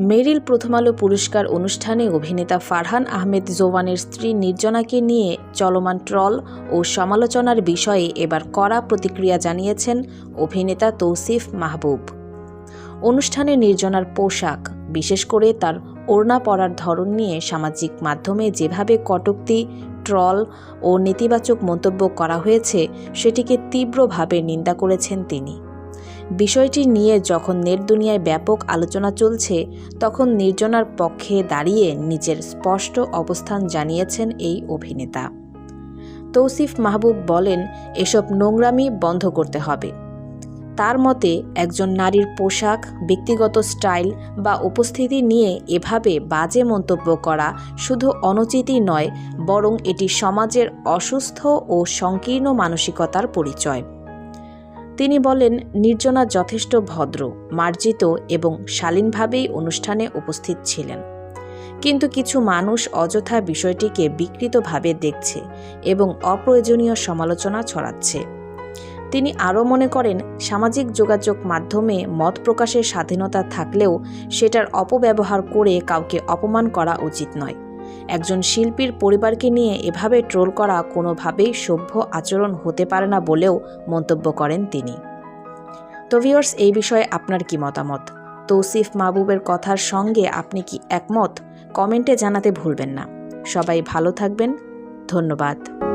মেরিল প্রথম আলো পুরস্কার অনুষ্ঠানে অভিনেতা ফারহান আহমেদ জোবানের স্ত্রী নির্জনাকে নিয়ে চলমান ট্রল ও সমালোচনার বিষয়ে এবার কড়া প্রতিক্রিয়া জানিয়েছেন অভিনেতা তৌসিফ মাহবুব। অনুষ্ঠানে নির্জনার পোশাক, বিশেষ করে তার ওড়না পরার ধরন নিয়ে সামাজিক মাধ্যমে যেভাবে কটূক্তি, ট্রল ও নেতিবাচক মন্তব্য করা হয়েছে সেটিকে তীব্রভাবে নিন্দা করেছেন তিনি। বিষয়টি নিয়ে যখন নেট দুনিয়ায় ব্যাপক আলোচনা চলছে, তখন নির্জনার পক্ষে দাঁড়িয়ে নিজের স্পষ্ট অবস্থান জানিয়েছেন এই অভিনেতা। তৌসিফ মাহবুব বলেন, এসব নোংরামি বন্ধ করতে হবে। তার মতে, একজন নারীর পোশাক, ব্যক্তিগত স্টাইল বা উপস্থিতি নিয়ে এভাবে বাজে মন্তব্য করা শুধু অনুচিতই নয়, বরং এটি সমাজের অসুস্থ ও সংকীর্ণ মানসিকতার পরিচয়। তিনি বলেন, নির্জনা যথেষ্ট ভদ্র, মার্জিত এবং শালীনভাবেই অনুষ্ঠানে উপস্থিত ছিলেন। কিন্তু কিছু মানুষ অযথা বিষয়টিকে বিকৃতভাবে দেখছে এবং অপ্রয়োজনীয় সমালোচনা ছড়াচ্ছে। তিনি আরও মনে করেন, সামাজিক যোগাযোগ মাধ্যমে মত প্রকাশের স্বাধীনতা থাকলেও সেটার অপব্যবহার করে কাউকে অপমান করা উচিত নয়। একজন শিল্পীর পরিবারকে নিয়ে এভাবে ট্রোল করা কোনোভাবেই সভ্য আচরণ হতে পারে না বলেও মন্তব্য করেন তিনি। তো ভিউয়ার্স, এই বিষয়ে আপনার কি মতামত? তৌসিফ মাহবুবের কথার সঙ্গে আপনি কি একমত? কমেন্টে জানাতে ভুলবেন না। সবাই ভালো থাকবেন। ধন্যবাদ।